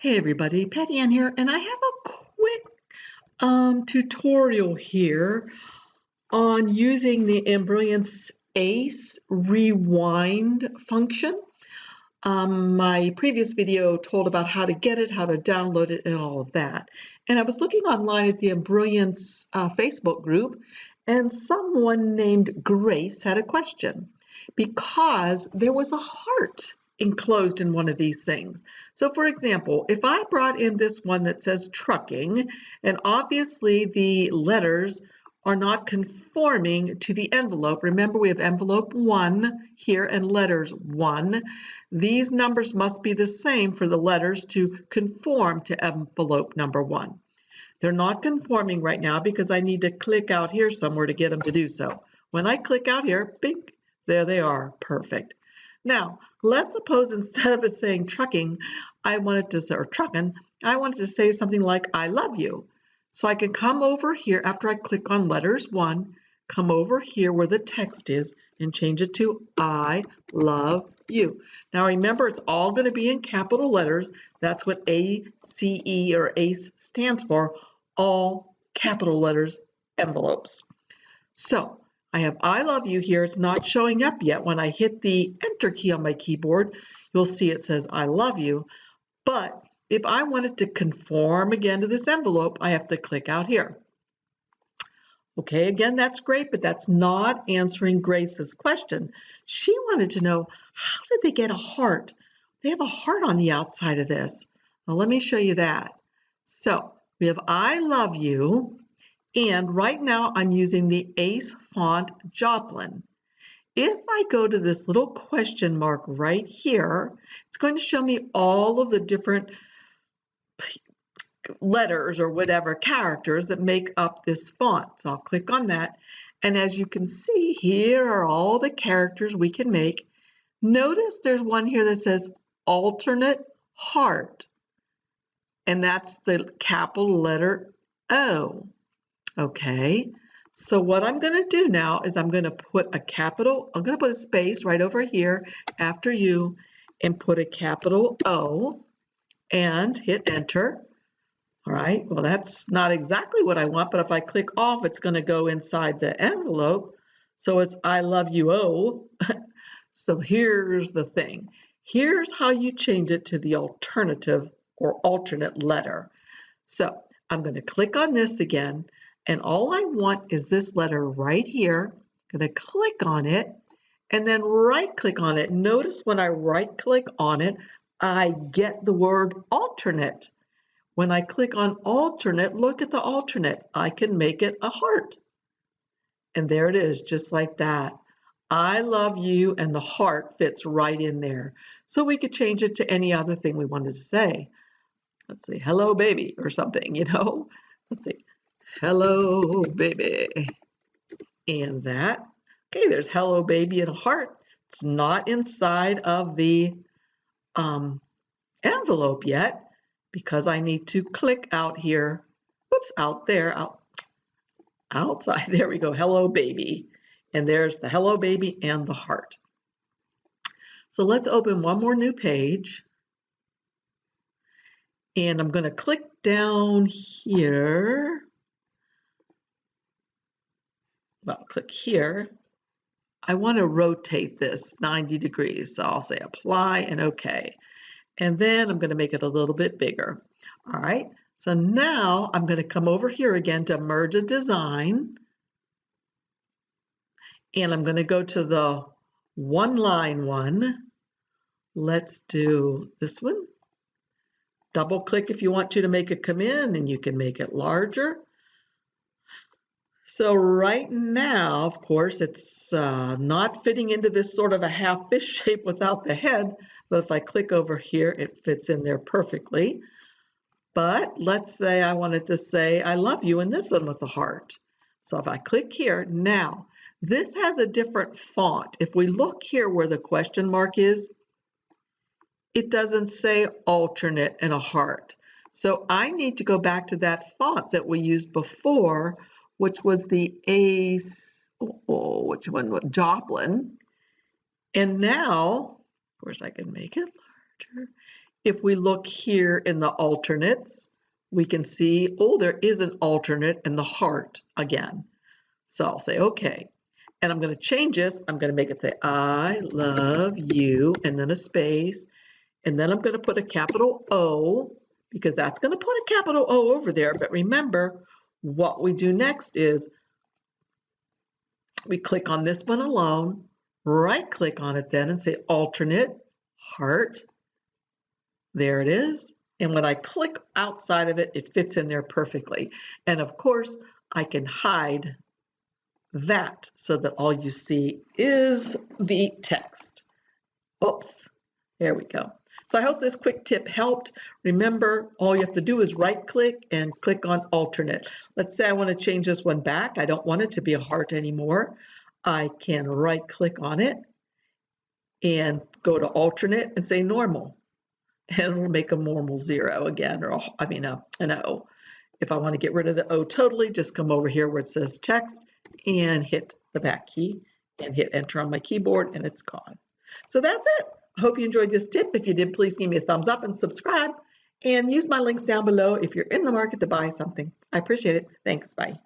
Hey everybody, Patty-Anne here, and I have a quick tutorial here on using the Embrilliance Ace Rewind function. My previous video told about how to get it, how to download it, and all of that. And I was looking online at the Embrilliance Facebook group, and someone named Grace had a question because there was a heart enclosed in one of these things. So for example, if I brought in this one that says trucking, and obviously the letters are not conforming to the envelope. Remember, we have envelope 1 here and letters 1. These numbers must be the same for the letters to conform to envelope number 1. They're not conforming right now because I need to click out here somewhere to get them to do so. When I click out here, bing, there they are, perfect. Now, let's suppose instead of it saying trucking, I wanted to say, or truckin', I wanted to say something like, I love you. So I can come over here after I click on letters 1, come over here where the text is and change it to I love you. Now remember, it's all going to be in capital letters. That's what ACE or ACE stands for, all capital letters envelopes. So I have I love you here. It's not showing up yet. When I hit the enter key on my keyboard, you'll see it says I love you. But if I want it to conform again to this envelope, I have to click out here. Okay, again, that's great, but that's not answering Grace's question. She wanted to know, how did they get a heart? They have a heart on the outside of this. Now, let me show you that. So we have I love you, and right now I'm using the Ace font Joplin. If I go to this little question mark right here, it's going to show me all of the different letters or whatever characters that make up this font. So I'll click on that. And as you can see, here are all the characters we can make. Notice there's one here that says alternate heart. And that's the capital letter O. Okay. So what I'm going to do now is I'm going to put a space right over here after you and put a capital O and hit enter. All right, well, that's not exactly what I want, but if I click off, it's going to go inside the envelope. So it's I love you, oh. So here's the thing. Here's how you change it to the alternative or alternate letter. So I'm going to click on this again, and all I want is this letter right here. I'm going to click on it, and then right-click on it. Notice when I right-click on it, I get the word alternate. When I click on alternate, look at the alternate. I can make it a heart. And there it is, just like that. I love you, and the heart fits right in there. So we could change it to any other thing we wanted to say. Let's say, hello, baby, or something, you know. Let's see, hello, baby. And that. Okay, there's hello, baby, and a heart. It's not inside of the envelope yet, because I need to click out here, whoops, out there, outside, there we go, hello baby. And there's the hello baby and the heart. So let's open one more new page. And I'm going to click down here. Well, click here. I want to rotate this 90 degrees. So I'll say apply and OK. And then I'm going to make it a little bit bigger. All right, so now I'm going to come over here again to merge a design. And I'm going to go to the one line one. Let's do this one. Double click if you want to make it come in, and you can make it larger. So right now, of course, it's not fitting into this sort of a half fish shape without the head. But if I click over here, it fits in there perfectly. But let's say I wanted to say I love you in this one with a heart. So if I click here, now this has a different font. If we look here where the question mark is, it doesn't say alternate and a heart. So I need to go back to that font that we used before, which was the Ace, which one? Joplin. And now, of course, I can make it larger. If we look here in the alternates, we can see, oh, there is an alternate in the heart again. So I'll say, okay. And I'm going to change this. I'm going to make it say, I love you, and then a space. And then I'm going to put a capital O, because that's going to put a capital O over there. But remember, what we do next is we click on this one alone, right click on it then and say alternate, heart. There it is. And when I click outside of it, it fits in there perfectly. And of course, I can hide that so that all you see is the text. Oops, there we go. So I hope this quick tip helped. Remember, all you have to do is right click and click on alternate. Let's say I want to change this one back. I don't want it to be a heart anymore. I can right click on it and go to alternate and say normal. And we'll make a normal 0 again, or an O. If I want to get rid of the O totally, just come over here where it says text and hit the back key and hit enter on my keyboard, and it's gone. So that's it. I hope you enjoyed this tip. If you did, please give me a thumbs up and subscribe, and use my links down below if you're in the market to buy something. I appreciate it. Thanks. Bye.